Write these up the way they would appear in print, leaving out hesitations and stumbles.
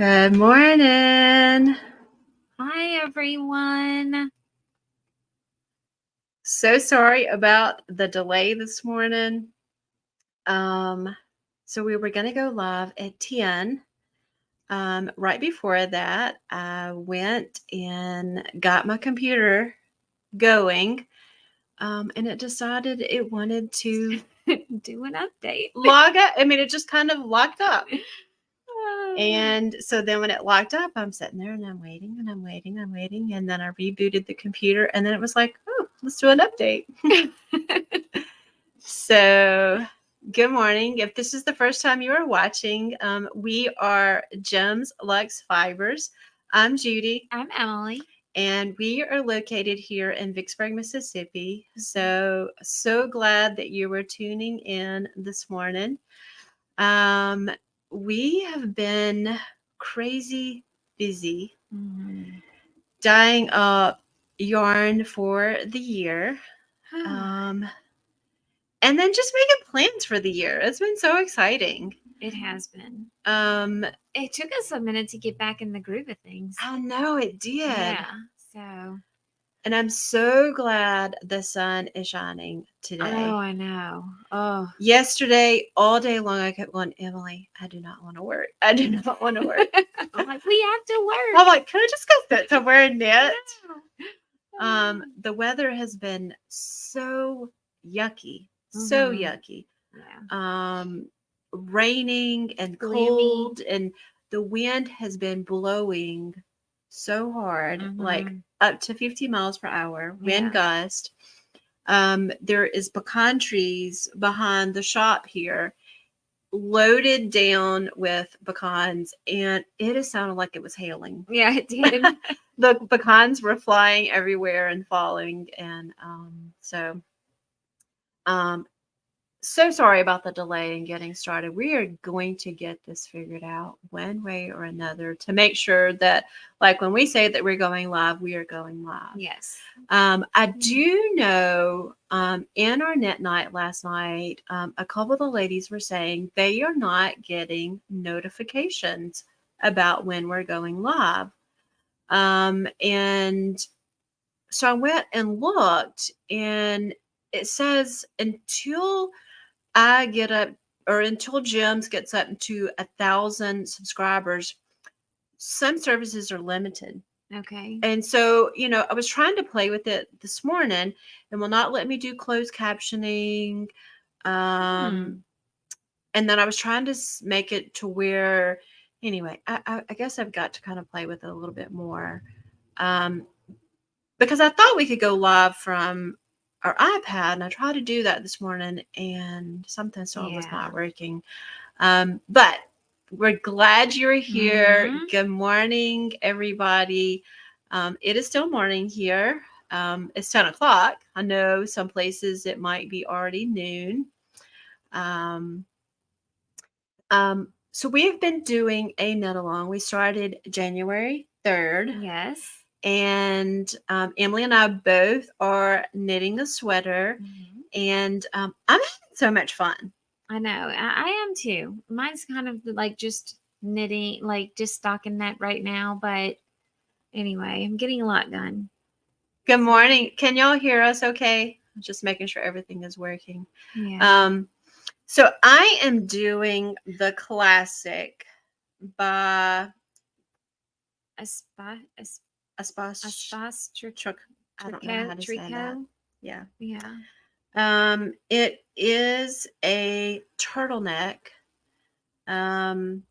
Good morning. Hi, everyone. So sorry about the delay this morning. So we were going to go live at 10. Right before that, I went and got my computer going, and it decided it wanted to Do an update. log up. I mean, it just kind of locked up. Oh. And so then when it locked up, I'm sitting there and I'm waiting and I'm waiting, I'm waiting. And then I rebooted the computer and then it was like, oh, let's do an update. So good morning. If this is the first time you are watching, we are Jems Luxe Fibers. I'm Judy. I'm Emily. And we are located here in Vicksburg, Mississippi. So glad that you were tuning in this morning. We have been crazy busy dyeing up yarn for the year. And then just making plans for the year. It's been so exciting. It has been. It took us a minute to get back in the groove of things. I know it did. Yeah. So. And I'm so glad the sun is shining today. Oh, I know. Oh. Yesterday, all day long, I kept going, Emily, I do not want to work. I do not want to work. I'm like, we have to work. I'm like, can I just go sit somewhere and knit? The weather has been so yucky. So yucky. Yeah. Raining and cold, and the wind has been blowing so hard, like up to 50 miles per hour, wind gust. There is pecan trees behind the shop here, loaded down with pecans, and it has sounded like it was hailing. Yeah, it did. The pecans were flying everywhere and falling, and so sorry about the delay in getting started. We are going to get this figured out one way or another to make sure that, like, when we say that we're going live, we are going live. Yes. I do know in our knit night last night, a couple of the ladies were saying they are not getting notifications about when we're going live. And so I went and looked, and it says until I get up, or until Jems gets up to 1,000 subscribers, some services are limited. Okay. And so, I was trying to play with it this morning and will not let me do closed captioning. And then I was trying to make it to where, anyway, I guess I've got to kind of play with it a little bit more. Because I thought we could go live from our iPad, and I tried to do that this morning, and something still was not working. But we're glad you're here. Good morning, everybody. It is still morning here. It's 10 o'clock. I know some places it might be already noon. So we have been doing a knit along. We started January 3rd. Yes. And Emily and I both are knitting a sweater, and I'm having so much fun. I know. I am too. Mine's kind of like just knitting, like just stockinette right now. But anyway, I'm getting a lot done. Good morning. Can y'all hear us okay? I'm just making sure everything is working. Yeah. So I am doing the classic by Escapades. I don't know how to say that. Yeah. Yeah. It is a turtleneck. And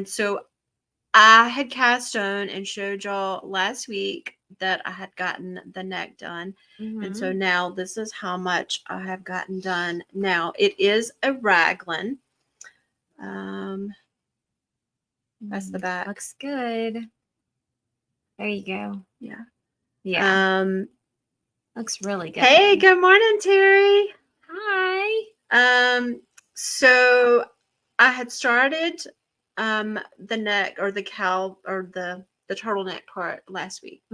so I had cast on and showed y'all last week that I had gotten the neck done. And so now this is how much I have gotten done. Now it is a raglan. That's the back. Looks good. There you go. Yeah. Yeah. Looks really good. Hey, good morning, Terry. Hi. So I had started the neck, or the cowl, or the turtleneck part last week.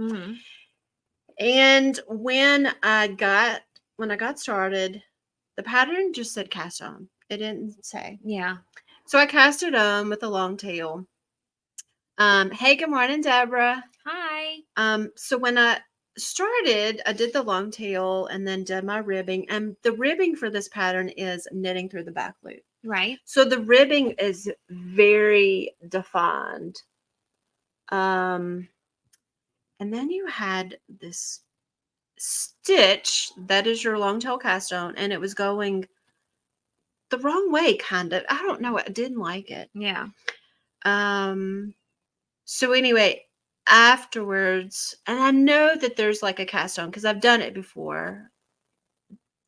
And when I got started, the pattern just said cast on. It didn't say. Yeah. So I cast it on with a long tail. Hey, good morning, Deborah. Hi. So when I started, I did the long tail and then did my ribbing. And the ribbing for this pattern is knitting through the back loop. Right. So the ribbing is very defined. And then you had this stitch that is your long tail cast on, and it was going the wrong way, kind of. I don't know. I didn't like it. Yeah. So anyway, afterwards, and I know that there's like a cast on because I've done it before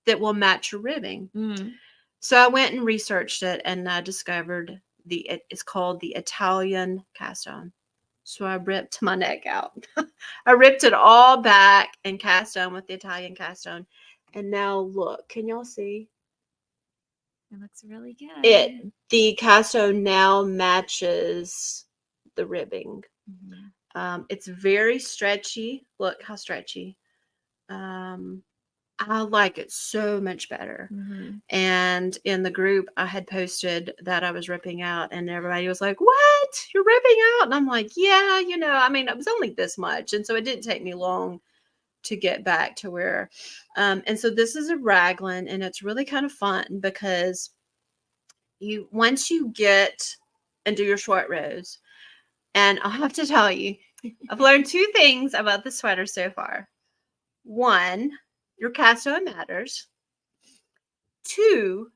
that will match your ribbing. Mm. So I went and researched it, and I discovered it's called the Italian cast on. So I ripped my neck out. I ripped it all back and cast on with the Italian cast on. And now look, can y'all see? It looks really good. The cast on now matches the ribbing. Mm-hmm. It's very stretchy. Look how stretchy. I like it so much better. Mm-hmm. And in the group, I had posted that I was ripping out, and everybody was like, "What? You're ripping out?" And I'm like, "Yeah, I mean, it was only this much." And so it didn't take me long to get back to where. And so this is a raglan, and it's really kind of fun because once you get and do your short rows, and I'll have to tell you, I've learned two things about the sweater so far. One, your cast on matters. Two,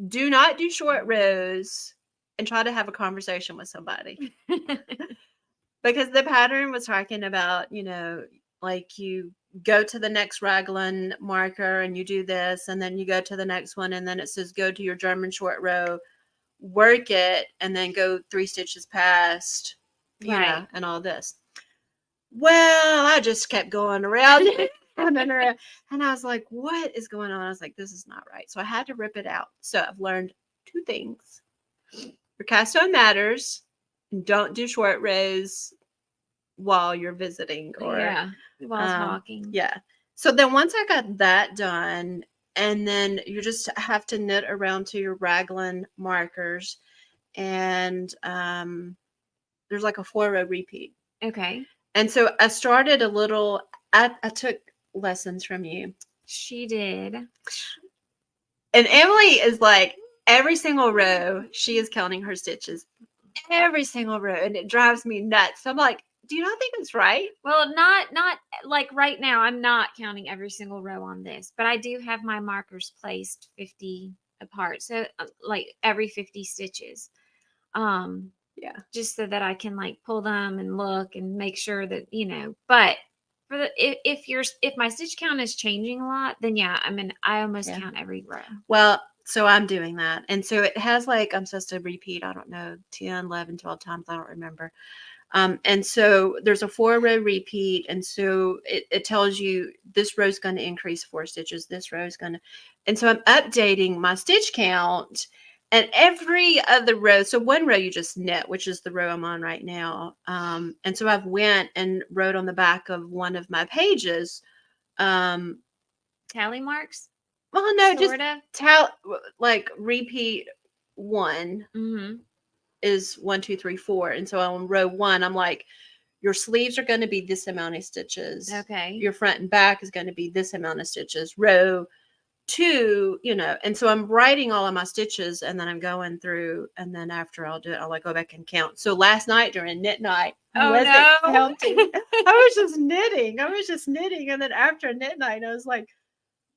do not do short rows and try to have a conversation with somebody. Because the pattern was talking about, like you go to the next raglan marker and you do this, and then you go to the next one, and then it says go to your German short row, work it, and then go 3 stitches past, Right. and all this. Well, I just kept going around and around, and I was like, what is going on? I was like, this is not right. So I had to rip it out. So I've learned 2 things. Your cast on matters, and don't do short rows while you're visiting or while talking. Yeah. So then once I got that done, and then you just have to knit around to your raglan markers, and there's like a 4-row repeat. Okay. And so I started a little, I took lessons from you. She did. And Emily is like, every single row, she is counting her stitches. Every single row. And it drives me nuts. So I'm like, do you not think it's right? Well, not like right now. I'm not counting every single row on this, but I do have my markers placed 50 apart. So like every 50 stitches. Yeah. Just so that I can like pull them and look and make sure that, but for the, if my stitch count is changing a lot, then yeah, I mean, I almost count every row. Well, so I'm doing that. And so it has like, I'm supposed to repeat, I don't know, 10, 11, 12 times. I don't remember. And so there's a 4-row repeat. And so it tells you this row is going to increase 4 stitches. This row is going to, and so I'm updating my stitch count, and every other row. So one row you just knit, which is the row I'm on right now. And so I've went and wrote on the back of one of my pages, tally marks. Well, no, just like repeat 1. Mm-hmm. Is 1, 2, 3, 4. And so on row 1, I'm like, your sleeves are going to be this amount of stitches. Okay. Your front and back is going to be this amount of stitches. Row 2, and so I'm writing all of my stitches, and then I'm going through, and then after I'll do it, I'll like go back and count. So last night during knit night, I wasn't counting. I was just knitting. And then after knit night, I was like,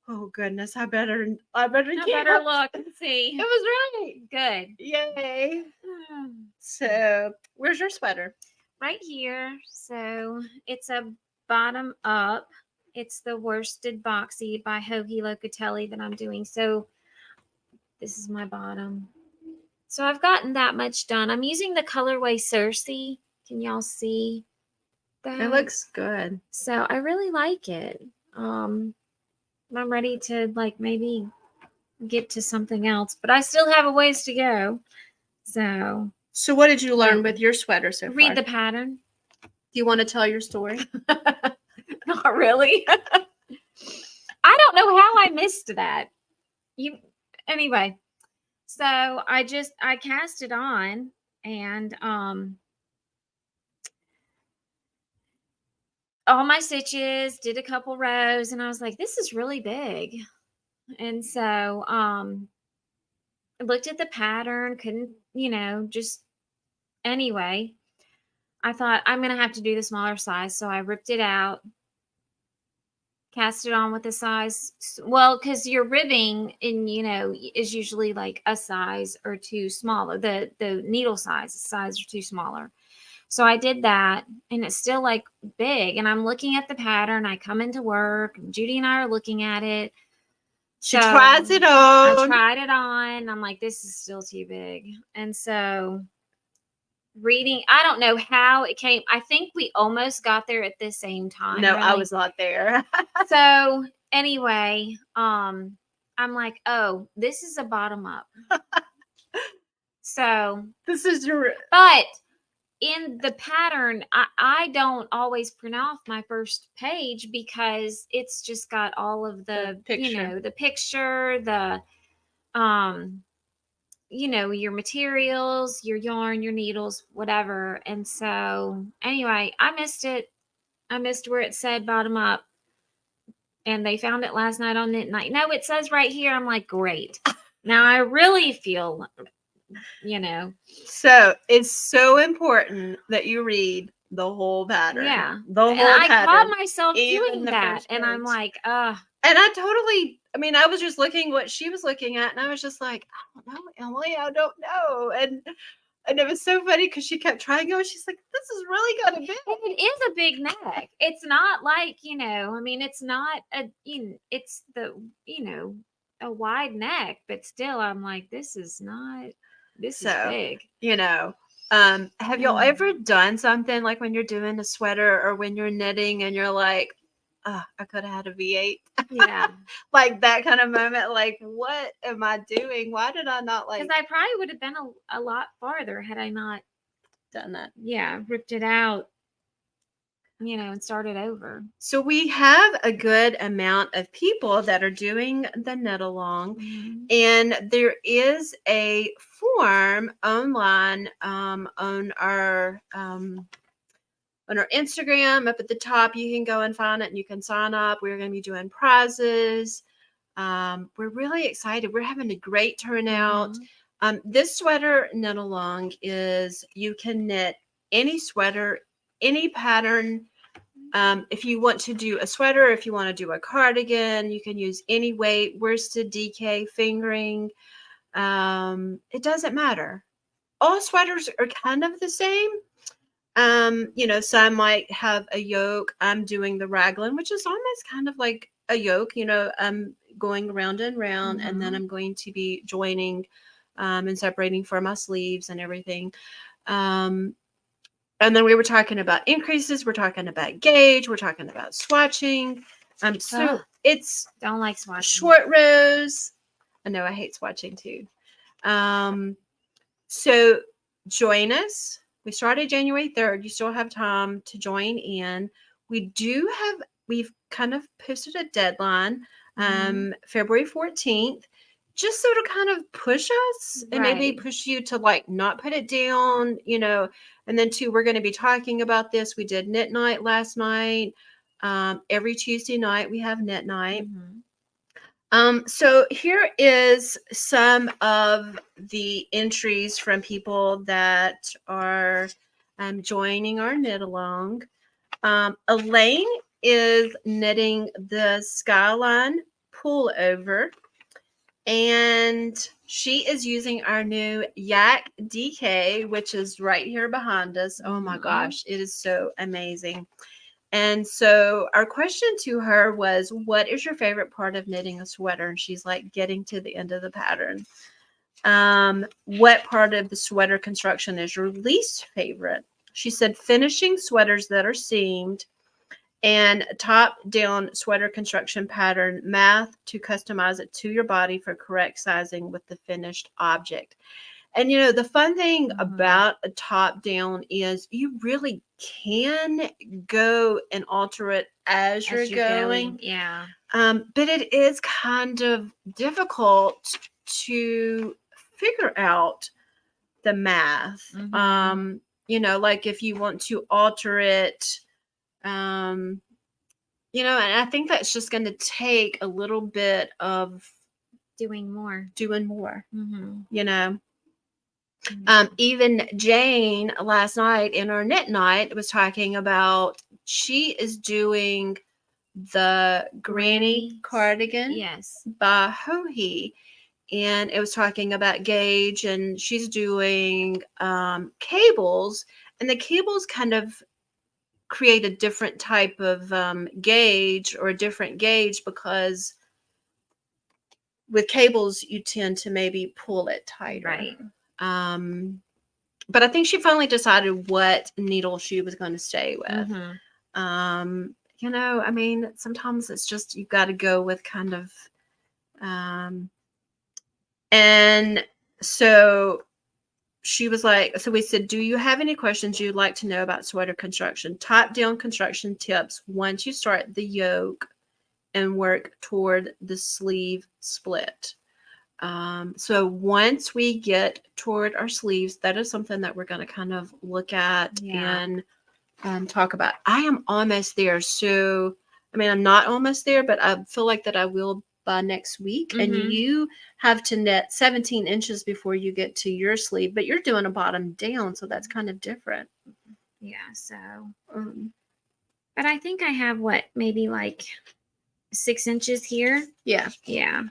oh goodness, I better look and see. It was right. Good. Yay. So where's your sweater? Right here. So it's a bottom up. It's the worsted boxy by Hoagie Locatelli that I'm doing. So this is my bottom. So I've gotten that much done. I'm using the colorway Cersei. Can y'all see that? It looks good. So I really like it. I'm ready to like maybe get to something else, but I still have a ways to go. So what did you learn with your sweater so far? Read the pattern. Do you want to tell your story? Not really. I don't know how I missed that. Anyway. So I cast it on, and all my stitches, did a couple rows, and I was like, this is really big. And so I looked at the pattern, couldn't, just anyway, I thought I'm going to have to do the smaller size. So I ripped it out, cast it on with the size. Well, because your ribbing is usually like a size or two smaller. The needle size or two smaller. So I did that, and it's still like big. And I'm looking at the pattern. I come into work, and Judy and I are looking at it. She tries it on. I tried it on. I'm like, this is still too big. And so reading, I don't know how it came. I think we almost got there at the same time. No, I was not there. So anyway, I'm like, oh, this is a bottom up. So this is your, but in the pattern, I don't always print off my first page because it's just got all of the picture. the picture, the your materials, your yarn, your needles, whatever. And so anyway, I missed it. I missed where it said bottom up. And they found it last night on Knit Night. No, it says right here. I'm like, great. Now I really feel, So it's so important that you read the whole pattern. Yeah. The whole pattern. I caught even myself doing the that. first And I'm page. like, And I was just looking what she was looking at, and I was just like, I don't know, Emily, I don't know. And it was so funny because she kept trying to go. She's like, this is really kind of big. It is a big neck. It's not like, it's not it's the, a wide neck, but still I'm like, this is big. Have y'all ever done something like when you're doing a sweater or when you're knitting and you're like, oh, I could have had a V8? Yeah. Like that kind of moment, like, what am I doing? Why did I not because I probably would have been a lot farther had I not done that? Yeah, ripped it out, and started over. So we have a good amount of people that are doing the knit along, and there is a form online on our Instagram up at the top. You can go and find it and you can sign up. We're going to be doing prizes. We're really excited. We're having a great turnout. This sweater knit along is, you can knit any sweater, any pattern. If you want to do a sweater, if you want to do a cardigan, you can use any weight, worsted, DK, fingering. It doesn't matter. All sweaters are kind of the same. Some might have a yoke. I'm doing the raglan, which is almost kind of like a yoke. I'm going round and round, and then I'm going to be joining and separating for my sleeves and everything. And then we were talking about increases. We're talking about gauge. We're talking about swatching. So it's don't like swatching. Short rows. I know I hate swatching too. So join us. We started January 3rd. You still have time to join in. We've kind of posted a deadline, February 14th, just so to kind of push us and maybe push you to like not put it down, and then too, we're going to be talking about this. We did knit night last night. Every Tuesday night we have knit night. So here is some of the entries from people that are joining our knit along. Elaine is knitting the Skyline pullover, and she is using our new Yak DK, which is right here behind us. Oh my gosh, it is so amazing. And so our question to her was, what is your favorite part of knitting a sweater? And she's like, getting to the end of the pattern. What part of the sweater construction is your least favorite? She said, finishing sweaters that are seamed and top-down sweater construction pattern, math to customize it to your body for correct sizing with the finished object. And, the fun thing about a top-down is you really can go and alter it as you're going. Yeah. But it is kind of difficult to figure out the math. Like if you want to alter it, You know, and I think that's just going to take a little bit of doing more. You know. Even Jane last night in our knit night was talking about she is doing the Granny cardigan by Hohe, and it was talking about gauge, and she's doing cables, and the cables kind of create a different type of gauge, or a different gauge, because with cables you tend to maybe pull it tighter, right? But I think she finally decided what needle she was going to stay with. You know, I mean, sometimes it's just, you've got to go with kind of, and so she was like, so we said, do you have any questions you'd like to know about sweater construction? Top down construction tips once you start the yoke and work toward the sleeve split. So once we get toward our sleeves, that is something that we're going to kind of look at and talk about. I am almost there. So, I mean, I'm not almost there, but I feel like that I will by next week. And you have to knit 17 inches before you get to your sleeve, but you're doing a bottom down. So that's kind of different. Yeah. So, but I think I have maybe like 6 inches here. Yeah. Yeah.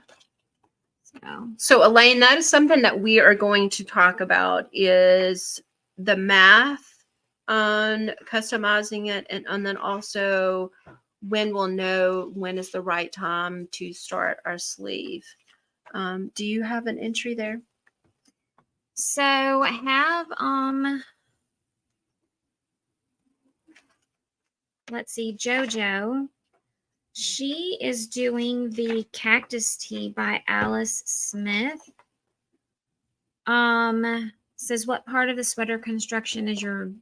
So Elaine, that is something that we are going to talk about, is the math on customizing it, and then also when we'll know when is the right time to start our sleeve. Do you have an entry there? So I have let's see, JoJo. She is doing the Cactus Tea by Alice Smith. Says, what part of the sweater construction is your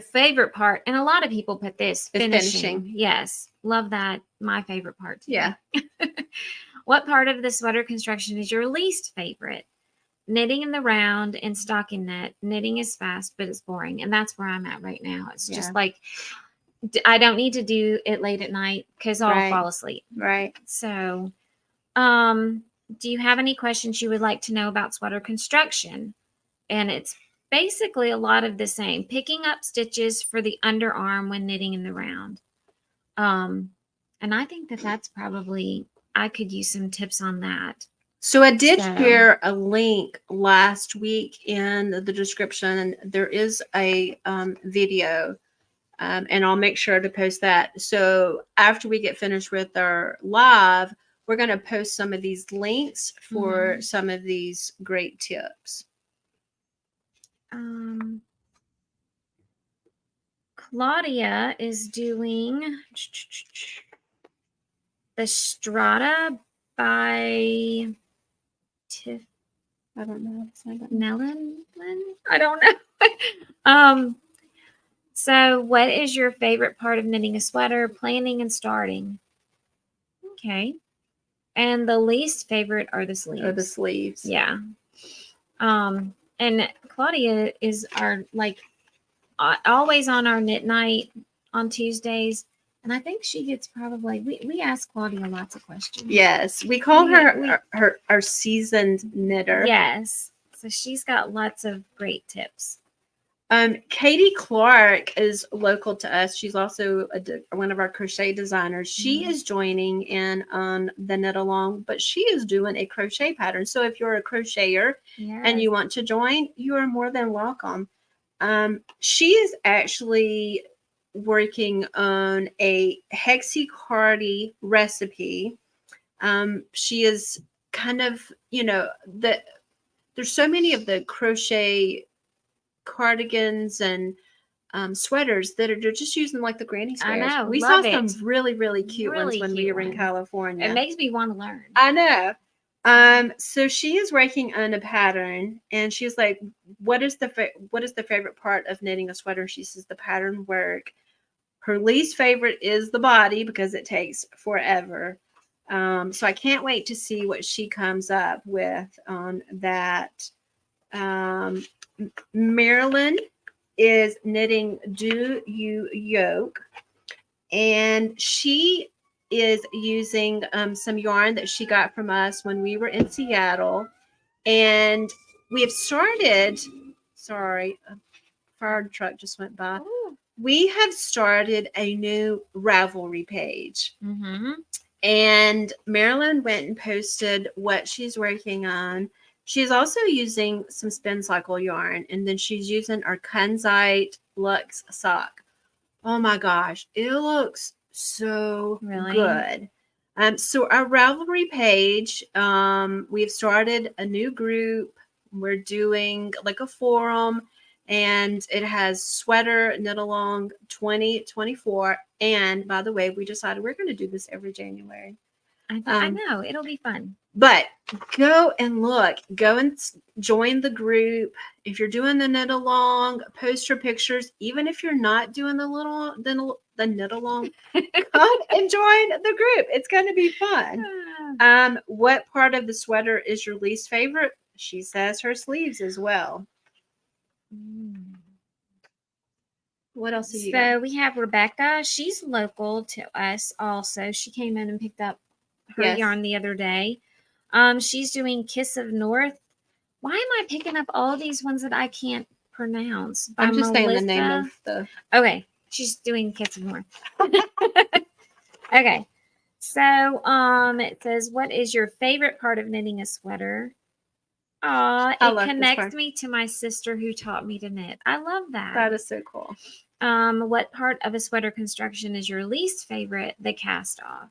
favorite part? And a lot of people put this, finishing. Yes. Love that. My favorite part too. Yeah. What part of the sweater construction is your least favorite? Knitting in the round and stockinette. Knitting is fast, but it's boring. And that's where I'm at right now. It's just like, I don't need to do it late at night because I'll fall asleep. Right. So, do you have any questions you would like to know about sweater construction? And it's basically a lot of the same. Picking up stitches for the underarm when knitting in the round. And I think that that's probably, I could use some tips on that. So I did share a link last week in the description, and there is a video, and I'll make sure to post that. So after we get finished with our live, we're going to post some of these links for some of these great tips. Claudia is doing the Strata by I don't know. Nellen? I don't know. So what is your favorite part of knitting a sweater? Planning and starting. Okay. And the least favorite are the sleeves. Yeah. And Claudia is our, always on our knit night on Tuesdays. And I think she gets probably, we ask Claudia lots of questions. Yes. We call her our seasoned knitter. Yes. So she's got lots of great tips. Katie Clark is local to us. She's also one of our crochet designers. She is joining in on the knit along, but she is doing a crochet pattern. So if you're a crocheter and you want to join, you are more than welcome. She is actually working on a hexi-cardi recipe. She is kind of, there's so many of the crochet cardigans and sweaters that are just using like the granny squares. I know. We saw some really, really cute ones when we were in California. It makes me want to learn. I know. So she is working on a pattern, and she's like, what is the favorite part of knitting a sweater? She says the pattern work. Her least favorite is the body because it takes forever. So I can't wait to see what she comes up with on that. Marilyn is knitting Do You Yoke, and she is using some yarn that she got from us when we were in Seattle. And we have started, sorry, a fire truck just went by. Ooh. We have started a new Ravelry page. Mm-hmm. And Marilyn went and posted what she's working on. She's also using some spin cycle yarn, and then she's using our Kunzite Luxe sock. Oh my gosh, it looks so good. So our Ravelry page, we've started a new group. We're doing like a forum, and it has sweater knit along 2024. And by the way, we decided we're going to do this every January. I know it'll be fun. But go and look, go and join the group. If you're doing the knit along, post your pictures. Even if you're not doing the knit along, come and join the group. It's going to be fun. What part of the sweater is your least favorite? She says her sleeves as well. What else have you got? So we have Rebecca. She's local to us also. She came in and picked up her yarn the other day. She's doing Kiss of North. Why am I picking up all these ones that I can't pronounce? I'm just saying the name of the... Okay. She's doing Kiss of North. Okay. So it says, what is your favorite part of knitting a sweater? It connects me to my sister who taught me to knit. I love that. That is so cool. What part of a sweater construction is your least favorite? The cast off.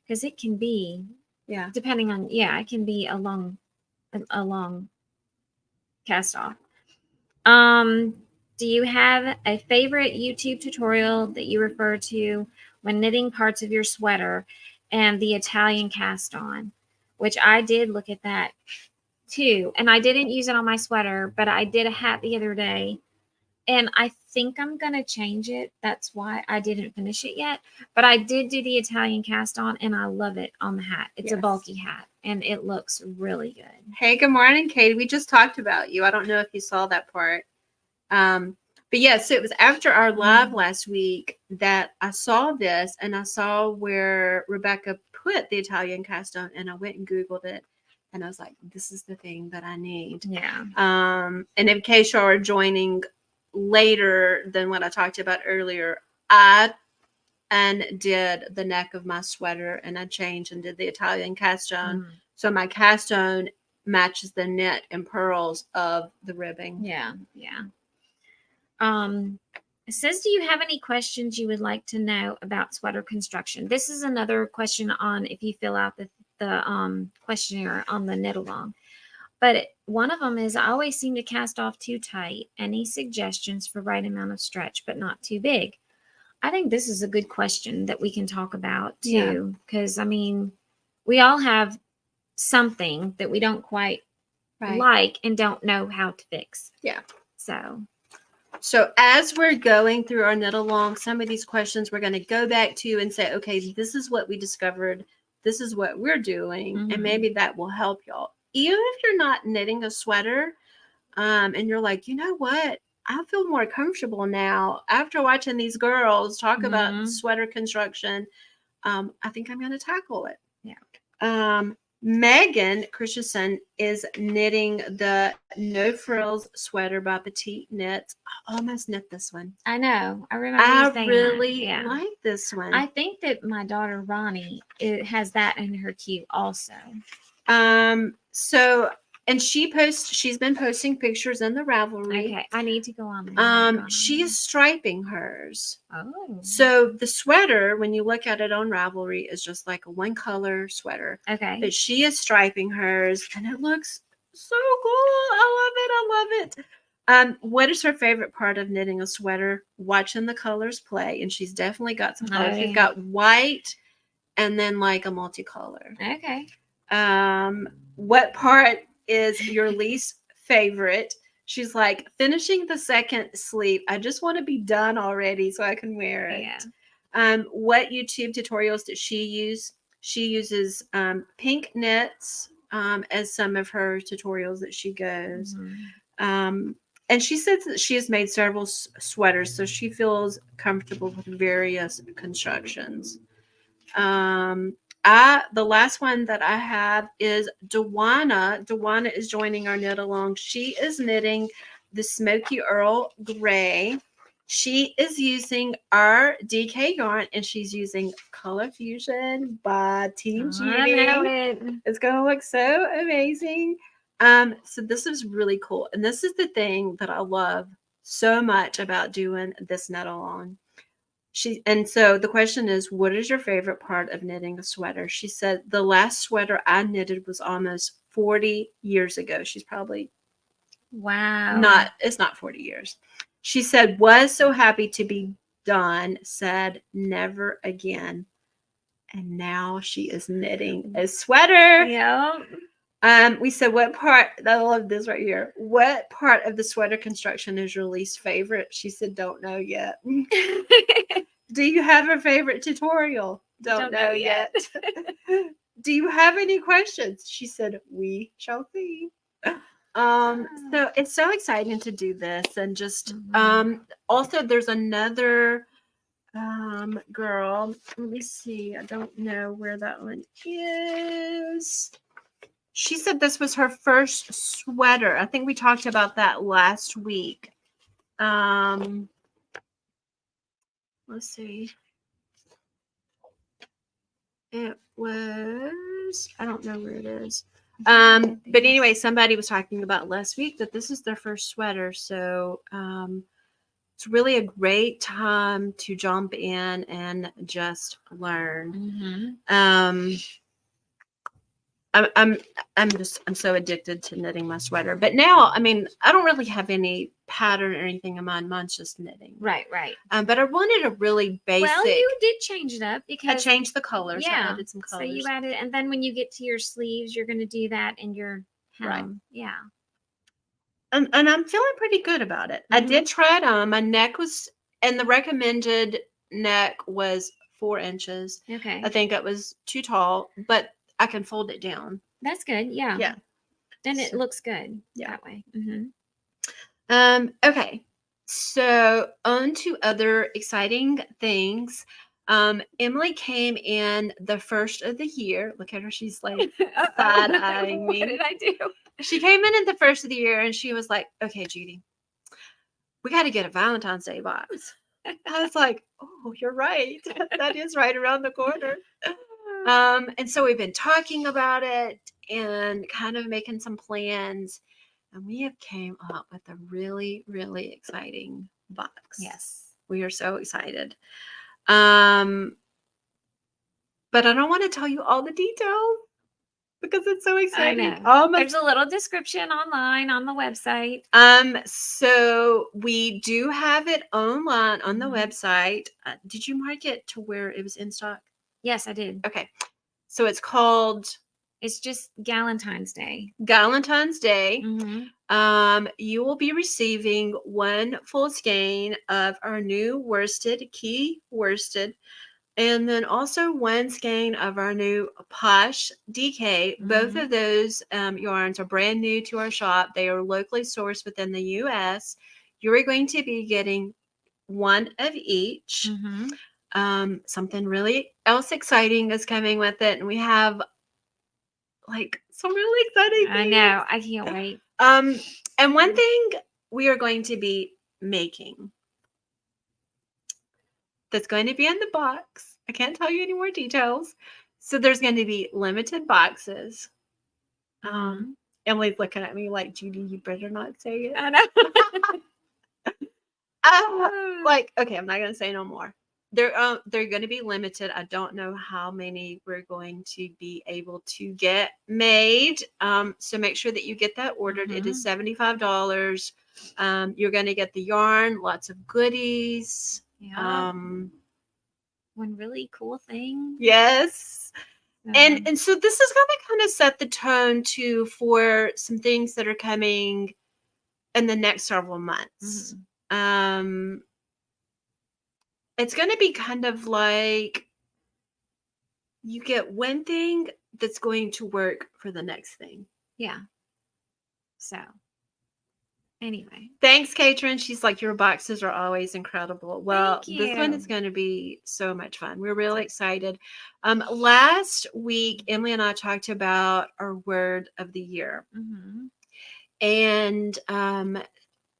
Because it can be, depending on, it can be a long cast off. Do you have a favorite YouTube tutorial that you refer to when knitting parts of your sweater and the Italian cast on? Which I did look at that too. And I didn't use it on my sweater, but I did a hat the other day. And I think I'm going to change it. That's why I didn't finish it yet. But I did do the Italian cast on, and I love it on the hat. It's a bulky hat, and it looks really good. Hey, good morning, Katie. We just talked about you. I don't know if you saw that part. But yes, so it was after our live last week that I saw this, and I saw where Rebecca put the Italian cast on, and I went and Googled it. And I was like, this is the thing that I need. Yeah. And in case y'all are joining later than what I talked about earlier, I undid the neck of my sweater and I changed and did the Italian cast on. So my cast on matches the knit and pearls of the ribbing. Yeah. It says, do you have any questions you would like to know about sweater construction? This is another question on if you fill out the questionnaire on the knit along. But one of them is, I always seem to cast off too tight. Any suggestions for right amount of stretch, but not too big? I think this is a good question that we can talk about too. Because, I mean, we all have something that we don't quite like and don't know how to fix. Yeah. So as we're going through our knit along, some of these questions we're going to go back to and say, okay, this is what we discovered. This is what we're doing. And maybe that will help y'all. Even if you're not knitting a sweater, and you're like, you know what? I feel more comfortable now after watching these girls talk about sweater construction. I think I'm going to tackle it. Yeah. Megan Christensen is knitting the No Frills sweater by Petite Knits. I almost knit this one. I know. I remember you saying really that. like this one. I think that my daughter Ronnie has that in her queue also. And she's been posting pictures in the Ravelry. Okay, I need to go on there. She is striping hers. Oh. So the sweater, when you look at it on Ravelry, is just like a one color sweater. Okay. But she is striping hers, and it looks so cool. I love it. What is her favorite part of knitting a sweater? Watching the colors play. And she's definitely got some colors. She's got white and then like a multicolor. Okay. What part is your least favorite? She's like, finishing the second sleeve. I just want to be done already so I can wear it. Yeah. What YouTube tutorials does she use? She uses Pink Knits as some of her tutorials that she goes. And she says that she has made several sweaters, so she feels comfortable with various constructions. The last one that I have is Dewana. Dewana is joining our knit along. She is knitting the Smoky Earl Gray. She is using our DK yarn, and she's using Color Fusion by Team Judy. I know it. It's gonna look so amazing. So this is really cool, and this is the thing that I love so much about doing this knit along. So the question is, what is your favorite part of knitting a sweater? She said the last sweater I knitted was almost 40 years ago. She's probably Wow. it's not 40 years. She said, was so happy to be done, said never again. And now she is knitting a sweater. Yeah. We said, what part, I love this right here. What part of the sweater construction is your least favorite? She said, don't know yet. Do you have a favorite tutorial? Don't know yet. Do you have any questions? She said, we shall see. So it's so exciting to do this, and just also there's another girl. Let me see. I don't know where that one is. She said this was her first sweater. I think we talked about that last week. Let's see. It was, I don't know where it is. But anyway, somebody was talking about last week that this is their first sweater. So it's really a great time to jump in and just learn. I'm so addicted to knitting my sweater. But now, I mean, I don't really have any pattern or anything in mind. Mine's just knitting. Right. But I wanted a really basic. Well, you did change it up because I changed the colors. Yeah. I added some colors. So you added, and then when you get to your sleeves, you're going to do that in your hem. Right. Yeah. And I'm feeling pretty good about it. I did try it on. My neck was, and the recommended neck was 4 inches. Okay. I think it was too tall, but I can fold it down. That's good. Yeah. Yeah. Then it looks good that way. Okay. So on to other exciting things. Emily came in the first of the year. Look at her. She's like side-eyeing me. What did I do? She came in at the first of the year and she was like, okay, Judy, we got to get a Valentine's Day box. I was like, oh, you're right. That is right around the corner. And so we've been talking about it and kind of making some plans. And we have came up with a really, really exciting box. Yes. We are so excited. But I don't want to tell you all the details because it's so exciting. I know. There's a little description online on the website. So we do have it online on the website. Did you mark it to where it was in stock? Yes, I did. Okay. So it's called... It's just Galentine's Day. Galentine's Day. You will be receiving 1 full skein of our new worsted, key worsted, and then also 1 skein of our new Posh DK. Both of those yarns are brand new to our shop. They are locally sourced within the U.S. You are going to be getting 1 of each. Something really else exciting is coming with it, and we have like some really exciting things. I know. I can't wait. And one thing we are going to be making that's going to be in the box. I can't tell you any more details. So there's going to be limited boxes. Emily's looking at me like, Judy, you better not say it. I know. Okay, I'm not going to say no more. They're going to be limited. I don't know how many we're going to be able to get made. So make sure that you get that ordered. It is $75. You're going to get the yarn, lots of goodies. Yeah. One really cool thing. Yes. And so this is going to kind of set the tone too for some things that are coming in the next several months. It's going to be kind of like you get one thing that's going to work for the next thing. Yeah. So. Anyway. Thanks, Katrin. She's like, your boxes are always incredible. Well, Thank this one you. is going to be so much fun. We're really excited. Last week, Emily and I talked about our word of the year. Mm-hmm. And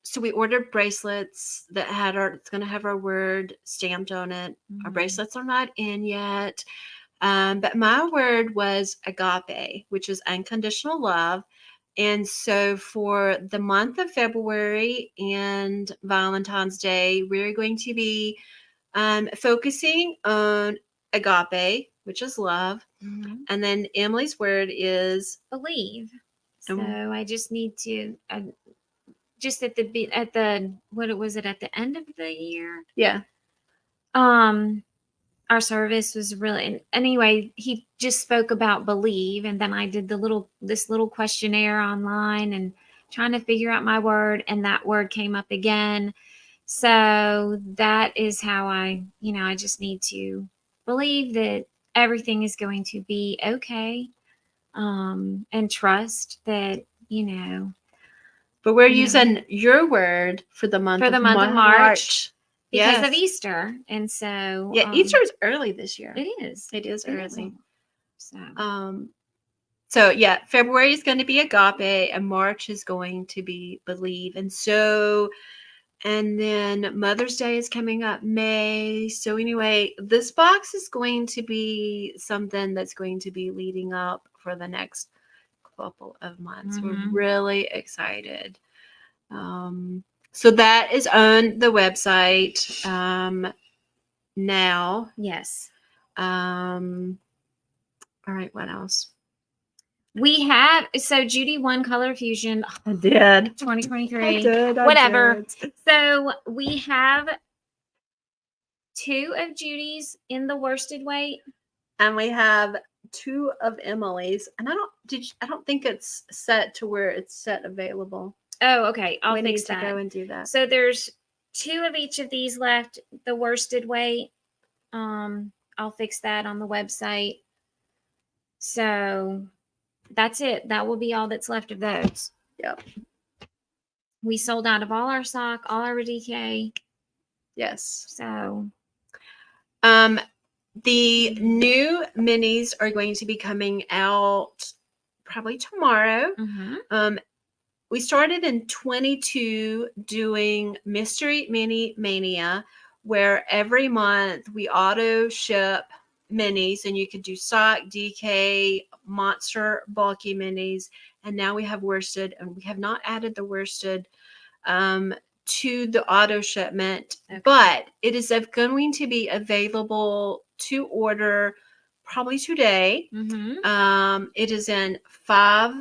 so we ordered bracelets that had it's going to have our word stamped on it. Mm-hmm. Our bracelets are not in yet. But my word was agape, which is unconditional love. And so for the month of February and Valentine's Day, we're going to be focusing on agape, which is love. Mm-hmm. And then Emily's word is believe. So I just need to just at the what was it at the end of the year? Yeah. Our service was really anyway, he just spoke about believe, and then I did this little questionnaire online and trying to figure out my word, and that word came up again. So that is how I just need to believe that everything is going to be okay, and trust that, But we're using your word for the month of March. because of Easter. And so yeah, Easter is early this year. It is. It is early. So so yeah, February is going to be agape and March is going to be believe. And then Mother's Day is coming up May. So anyway, this box is going to be something that's going to be leading up for the next couple of months. Mm-hmm. We're really excited. So that is on the website now. Yes. All right, what else? We have, so Judy won Color Fusion. I did. 2023. I did. Whatever. So we have 2 of Judy's in the worsted weight. And we have 2 of Emily's. And I don't think it's set to where it's set available. Oh, okay. I'll fix that. We need to go and do that. So there's 2 of each of these left, the worsted weight. I'll fix that on the website. So that's it. That will be all that's left of those. Yep. We sold out of all our sock, all our DK. Yes. So the new minis are going to be coming out probably tomorrow. Mm-hmm. We started in 22 doing Mystery Mini Mania, where every month we auto ship minis, and you could do sock, DK, monster, bulky minis. And now we have worsted, and we have not added the worsted to the auto shipment, but it is going to be available to order probably today. Mm-hmm. It is in 5.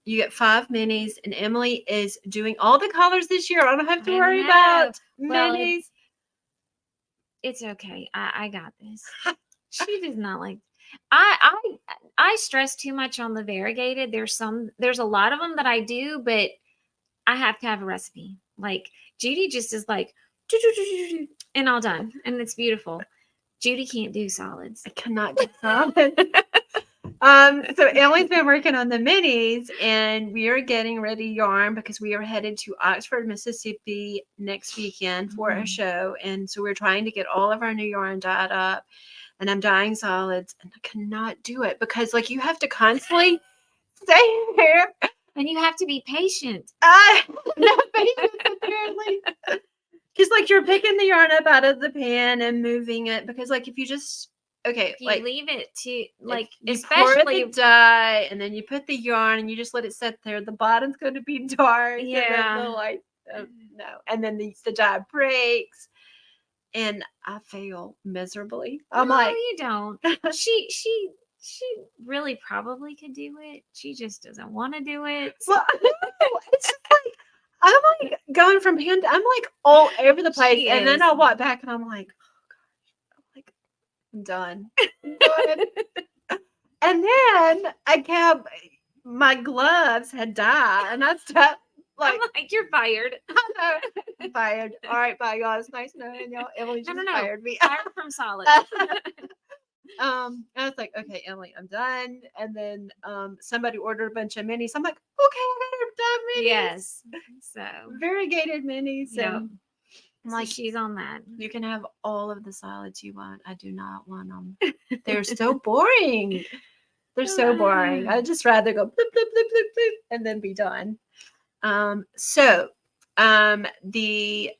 You get 5 minis, and Emily is doing all the colors this year. I don't have to worry about minis. It's okay. I got this. She does not like. I stress too much on the variegated. There's a lot of them that I do, but I have to have a recipe. Like Judy just is like, and all done, and it's beautiful. Judy can't do solids. I cannot do solids. So Emily's been working on the minis, and we are getting ready yarn because we are headed to Oxford, Mississippi next weekend for a show. And so we're trying to get all of our new yarn dyed up, and I'm dyeing solids, and I cannot do it because like you have to constantly stay here. And you have to be patient. Not patience, apparently. Because like you're picking the yarn up out of the pan and moving it, because like if you just if you leave it to like you especially pour the dye and then you put the yarn and you just let it sit there, the bottom's going to be dark. Yeah. And then the light, no, and then the dye breaks, and I fail miserably. I'm no, like, you don't. She really probably could do it. She just doesn't want to do it. Well, it's just like I'm like going from pan to, I'm like all over the place, and then I'll walk back and I'm like, I'm done. And then I kept my gloves had dye, and I stopped. I'm like, you're fired. I know. I'm fired. All right, bye, y'all. It's nice knowing y'all. Emily just fired me. Fired from solid. I was like, okay, Emily, I'm done. And then somebody ordered a bunch of minis. I'm like, okay, I got her done minis. Yes. So Variegated minis. yep. And I'm So like, she's on that. you can have all of the salads you want. I do not want them. They're so boring. They're so boring. I'd just rather go bloop, bloop, bloop, bloop, bloop, and then be done. The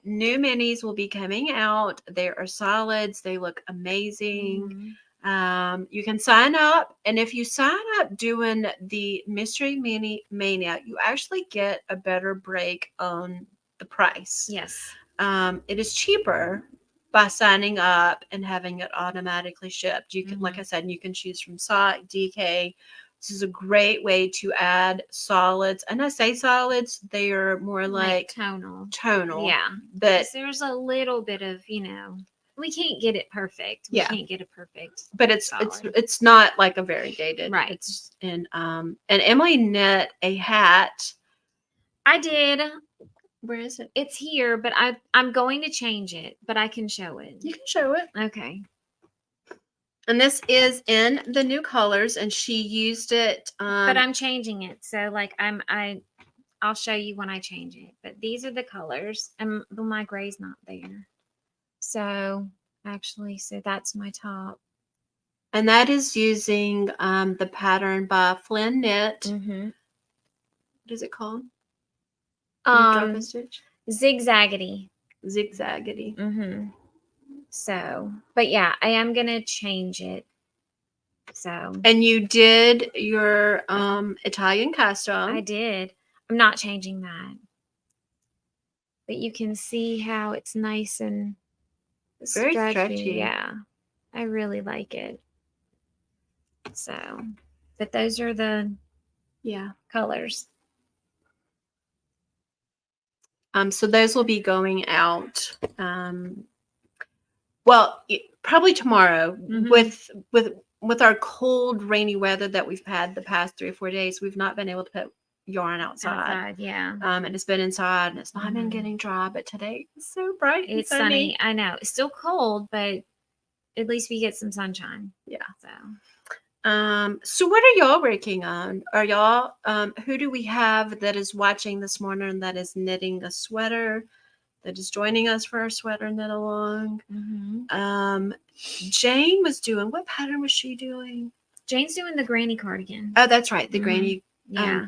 new minis will be coming out. They are solids. They look amazing. You can sign up, and if you sign up doing the Mystery Mini Mania, you actually get a better break on the price. Yes. It is cheaper by signing up and having it automatically shipped. You can, like I said, you can choose from sock, DK. This is a great way to add solids. And I say solids, they are more like tonal. Yeah. But there's a little bit of, we can't get it perfect. We can't get a perfect. But it's not like a variegated. Right. It's and Emily knit a hat. I did. Where is it? It's here, but I'm going to change it, but I can show it. You can show it. Okay. And this is in the new colors, and she used it. But I'm changing it, so like I'll show you when I change it. But these are the colors, and my gray's not there. So actually, so that's my top. And that is using the pattern by Flynn Knit. Mm-hmm. What is it called? Drop a stitch. Zigzaggedy. Zigzaggedy. Mm-hmm. So, but yeah, I am gonna change it. So. And you did your Italian custom. I did. I'm not changing that. But you can see how it's nice and very stretchy. Yeah. I really like it. So, but those are the colors. So those will be going out. Well, probably tomorrow. With our cold, rainy weather that we've had the past 3 or 4 days, we've not been able to put yarn outside. Yeah. And it's been inside, and it's not been getting dry. But today it's so bright. It's sunny. I know it's still cold, but at least we get some sunshine. Yeah. So. So what are y'all working on? Are y'all who do we have that is watching this morning that is knitting a sweater, that is joining us for our sweater knit along? Jane was doing, what pattern was she doing? Jane's doing the granny cardigan. Oh, that's right, the granny. Yeah.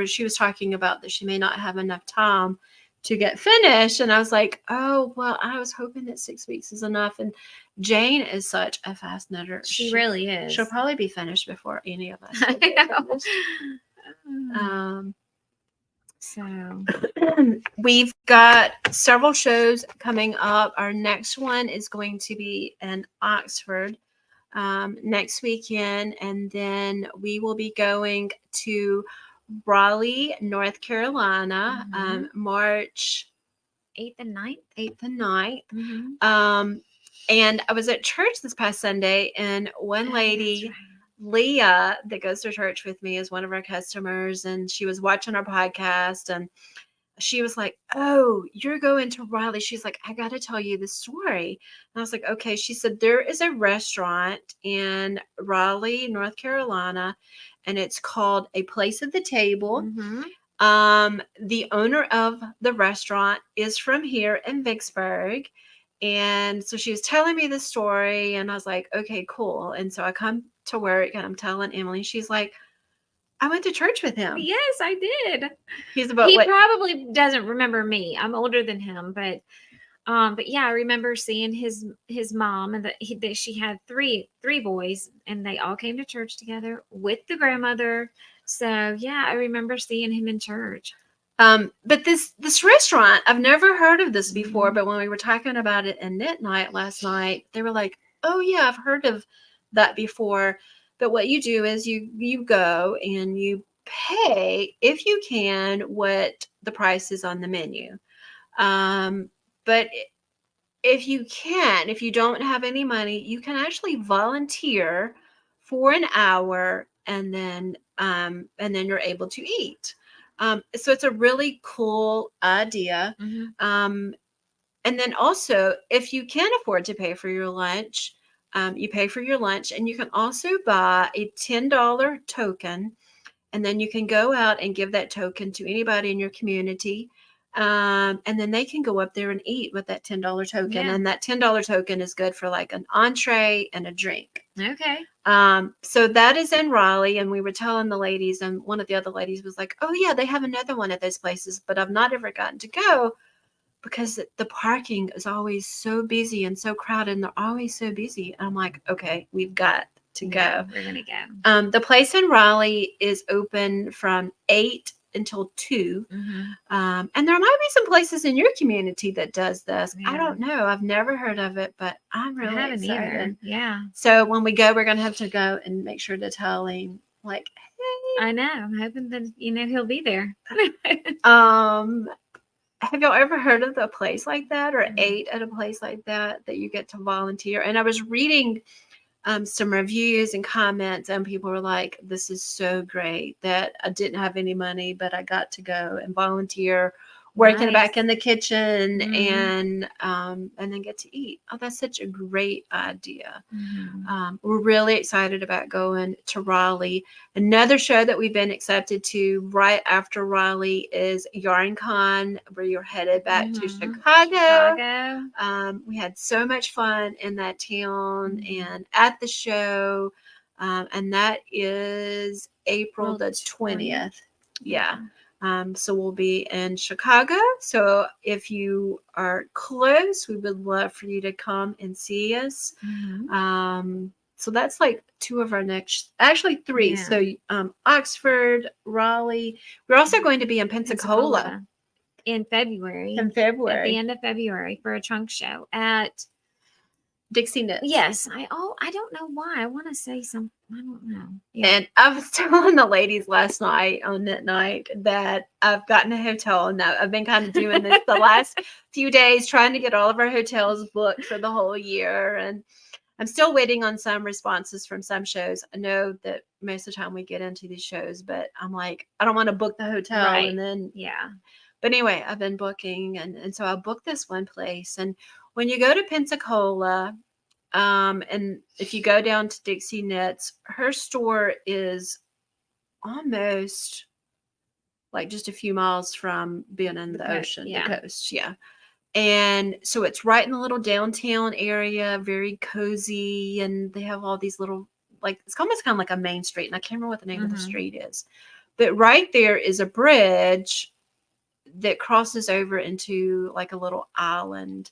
She was talking about that she may not have enough time to get finished, and I was like, oh well, I was hoping that 6 weeks is enough. And Jane is such a fast knitter. She really is. She'll probably be finished before any of us. I know. So we've got several shows coming up. Our next one is going to be in Oxford next weekend, and then we will be going to Raleigh, North Carolina, March 8th and 9th. 8th and 9th. And I was at church this past Sunday, and one lady, Leah, that goes to church with me, is one of our customers, and she was watching our podcast, and she was like, oh, you're going to Raleigh. She's like, I got to tell you the story. And I was like, okay. She said, there is a restaurant in Raleigh, North Carolina, and it's called A Place at the Table. The owner of the restaurant is from here in Vicksburg. And so she was telling me the story, and I was like, okay, cool. And so I come to work, and I'm telling Emily, she's like, I went to church with him. Yes, I did. He probably doesn't remember me. I'm older than him, but yeah, I remember seeing his mom, and that she had three boys, and they all came to church together with the grandmother. So yeah, I remember seeing him in church. But this restaurant, I've never heard of this before, but when we were talking about it in Knit Night last night, they were like, oh yeah, I've heard of that before. But what you do is you go and you pay, if you can, what the price is on the menu. But if you don't have any money, you can actually volunteer for an hour, and then you're able to eat. So it's a really cool idea. And then also, if you can afford to pay for your lunch, you pay for your lunch, and you can also buy a $10 token, And then you can go out and give that token to anybody in your community. And then they can go up there and eat with that $10 token. Yeah. And that $10 token is good for like an entree and a drink. Okay. So that is in Raleigh. And we were telling the ladies, and one of the other ladies was like, oh, yeah, they have another one of those places, but I've not ever gotten to go because the parking is always so busy and so crowded. And they're always so busy. And I'm like, okay, we've got to go. We're going to go. The place in Raleigh is open from 8 until 2. And there might be some places in your community that does this. Yeah. I don't know. I've never heard of it, but I'm really excited. Either. Yeah. So when we go, we're going to have to go and make sure to tell him, like, hey. I know. I'm hoping that, he'll be there. Have y'all ever heard of a place like that or ate at a place like that you get to volunteer? And I was reading some reviews and comments, and people were like, this is so great that I didn't have any money, but I got to go and volunteer, working back in the kitchen and then get to eat. Oh, that's such a great idea. We're really excited about going to Raleigh. Another show that we've been accepted to right after Raleigh is YarnCon, where you're headed back to Chicago. We had so much fun in that town and at the show. And that is April the 20th. Yeah. So we'll be in Chicago. So if you are close, we would love for you to come and see us. So that's like 2 of our next, actually 3. So Oxford, Raleigh. We're also going to be in Pensacola in February. At the end of February for a trunk show at Dixie Knits. Yes. I don't know why. I want to say something. I don't know. Yeah. And I was telling the ladies last night on Knit Night that I've gotten a hotel, and I've been kind of doing this the last few days, trying to get all of our hotels booked for the whole year. And I'm still waiting on some responses from some shows. I know that most of the time we get into these shows, but I'm like, I don't want to book the hotel. Right. And then, yeah. But anyway, I've been booking. And so I booked this one place. And when you go to Pensacola, and if you go down to Dixie Knits, her store is almost like just a few miles from being in the ocean, the coast. Yeah. And so it's right in the little downtown area, very cozy. And they have all these little, like, it's almost kind of like a main street. And I can't remember what the name of the street is. But right there is a bridge that crosses over into like a little island.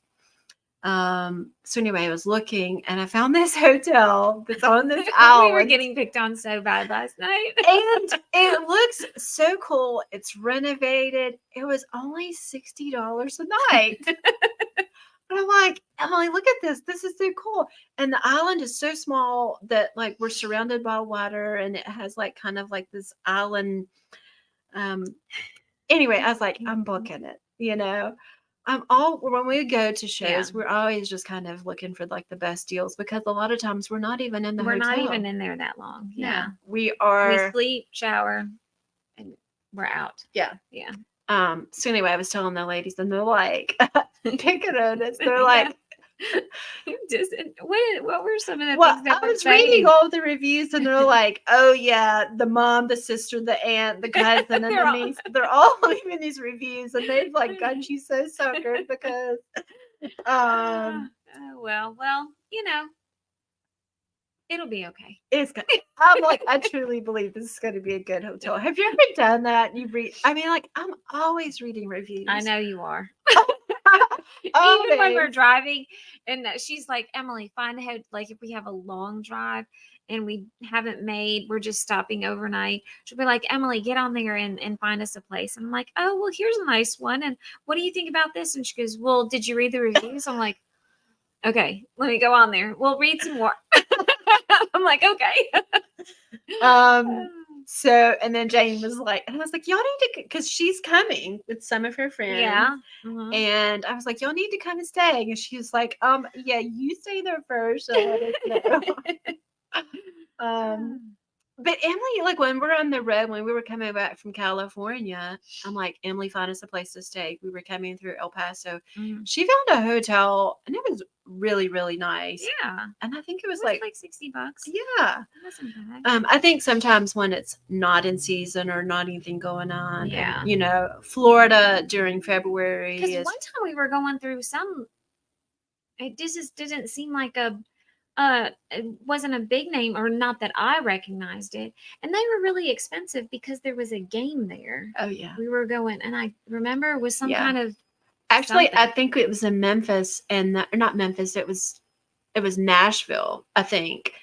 So anyway, I was looking and I found this hotel that's on this island. We were getting picked on so bad last night. And it looks so cool. It's renovated. It was only $60 a night. And I'm like, Emily, look at this. This is so cool. And the island is so small that like we're surrounded by water, and it has like kind of like this island. Anyway, I was like, I'm booking it, when we go to shows, we're always just kind of looking for like the best deals, because a lot of times we're not even in the hotel. We're not even in there that long. Yeah. We are. We sleep, shower, and we're out. Yeah. Yeah. So anyway, I was telling the ladies, and they're like, picking on us. They're like, what were some of the things that I was reading all the reviews, and they're like, oh yeah, the mom, the sister, the aunt, the cousin, and the niece, they're all leaving these reviews, and they've like got you so suckered because well, it'll be okay. It's good. I'm like, I truly believe this is going to be a good hotel. Have you ever done that? You read, I mean, like, I'm always reading reviews. I know you are. Even when we're driving, and she's like, Emily, find a like if we have a long drive and we haven't we're just stopping overnight, she'll be like, Emily, get on there and find us a place. And I'm like, oh, well, here's a nice one. And what do you think about this? And she goes, well, did you read the reviews? I'm like, okay, let me go on there. We'll read some more. I'm like, okay. So, and then Jane was like, and I was like, y'all need to, because she's coming with some of her friends. Yeah. And I was like, y'all need to come and stay. And she was like, yeah, you stay there first. So let us know. But Emily, like when we're on the road, when we were coming back from California, I'm like, Emily, find us a place to stay. We were coming through El Paso. She found a hotel, and it was really, really nice. Yeah. And I think it was like $60. $60. Yeah. It wasn't bad. I think sometimes when it's not in season or not anything going on, Yeah. and, Florida during February Because is one time we were going through it just didn't seem like it wasn't a big name, or not that I recognized it. And they were really expensive because there was a game there. Oh yeah. We were going, and I remember it was some kind of Actually, something. I think it was in Memphis, and not Memphis. It was Nashville, I think.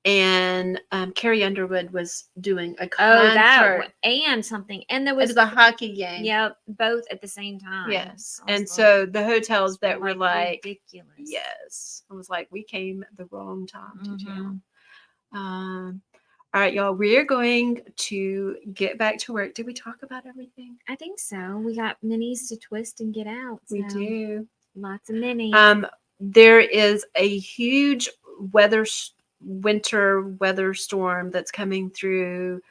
And Carrie Underwood was doing a concert. And something, and there It was a hockey game. Yep, both at the same time. Yes, and so the hotels that were like ridiculous. Yes, I was like, we came at the wrong time to Mhm. town. All right, y'all, we're going to get back to work. Did we talk about everything? I think so. We got minis to twist and get out. We do. Lots of minis. There is a huge winter weather storm that's coming through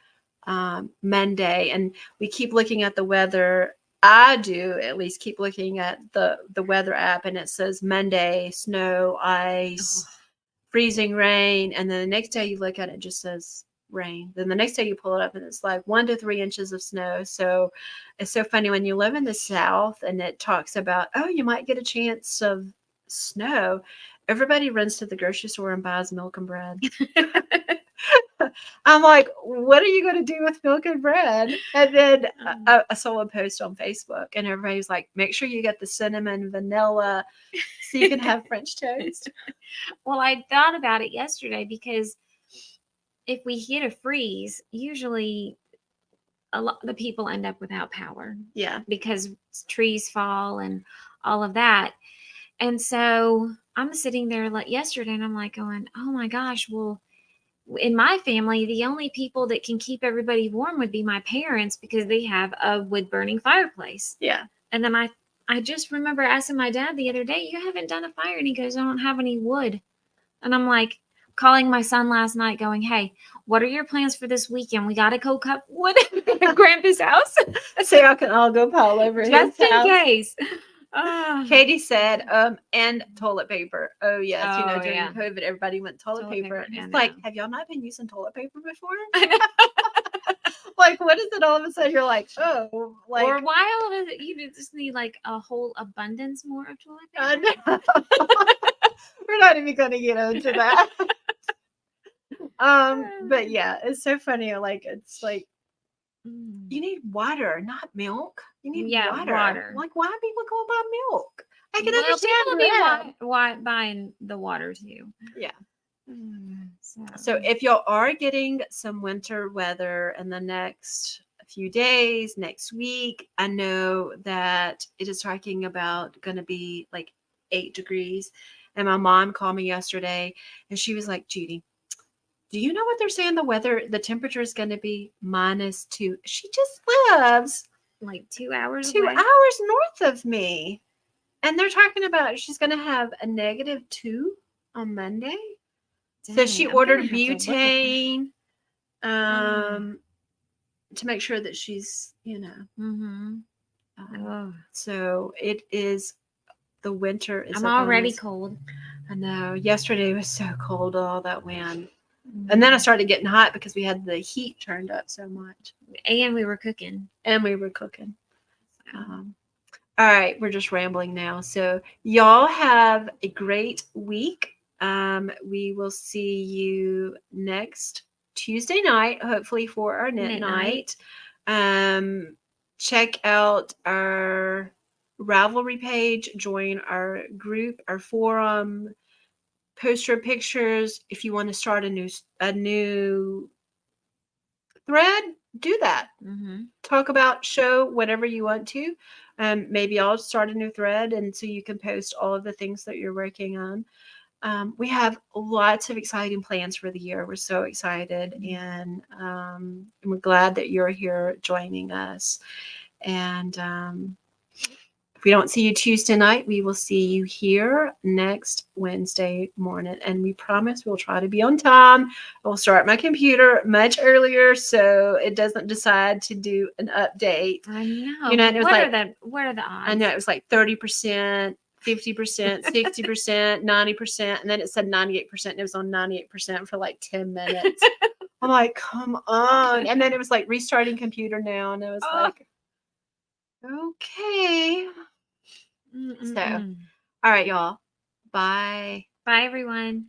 Monday, and we keep looking at the weather. I do at least keep looking at the weather app, and it says Monday, snow, ice, freezing rain, and then the next day you look at it, it just says rain. Then the next day you pull it up and it's like 1 to 3 inches of snow. So it's so funny when you live in the South and it talks about, oh, you might get a chance of snow. Everybody runs to the grocery store and buys milk and bread. I'm like, what are you going to do with milk and bread? And then I saw a post on Facebook, and everybody was like, make sure you get the cinnamon vanilla so you can have French toast. Well, I thought about it yesterday, because if we hit a freeze, usually a lot of the people end up without power. Yeah. Because trees fall and all of that. And so I'm sitting there like yesterday, and I'm like going, oh my gosh, well, in my family, the only people that can keep everybody warm would be my parents, because they have a wood burning fireplace. Yeah. And then I just remember asking my dad the other day, you haven't done a fire? And he goes, I don't have any wood. And I'm like, calling my son last night going, hey, what are your plans for this weekend? We got to go cut wood at Grandpa's house. So y'all can all go pile over his house. Just in case. Katie said, and toilet paper. Oh yes, during yeah. COVID, everybody went toilet paper. It's like, have y'all not been using toilet paper before? Like, what is it all of a sudden? You're like, oh, like, or why all of it? You just need like a whole abundance more of toilet paper. We're not even going to get into that. But yeah, it's so funny. Like, it's like, you need water, not milk. You need water. Like, why are people going buy milk? I can understand why buying the water too. Yeah. So if y'all are getting some winter weather in the next few days, next week, I know that it is talking about going to be like 8 degrees. And my mom called me yesterday and she was like, Judy, do you know what they're saying? The temperature is going to be -2. She just lives like 2 hours away. North of me. And they're talking about she's going to have a -2 on Monday. Dang, so she ordered butane to make sure that she's, so it is, the winter is I'm already cold. I know. Yesterday was so cold, all that wind. And then I started getting hot because we had the heat turned up so much. And we were cooking. All right. We're just rambling now. So y'all have a great week. We will see you next Tuesday night, hopefully for our knit night. Check out our Ravelry page, join our group, our forum, post your pictures. If you want to start a new thread, do that. Talk about, show whatever you want to. Maybe I'll start a new thread, and so you can post all of the things that you're working on. We have lots of exciting plans for the year. We're so excited, and we're glad that you're here joining us. And if we don't see you Tuesday night, we will see you here next Wednesday morning. And we promise we'll try to be on time. I'll start my computer much earlier so it doesn't decide to do an update. I know. And it was what are the odds? I know it was like 30%, 50%, 60%, 90%, and then it said 98%, and it was on 98% for like 10 minutes. I'm like, come on. And then it was like restarting computer now, and I was like, okay. So, all right, y'all. Bye. Bye, everyone.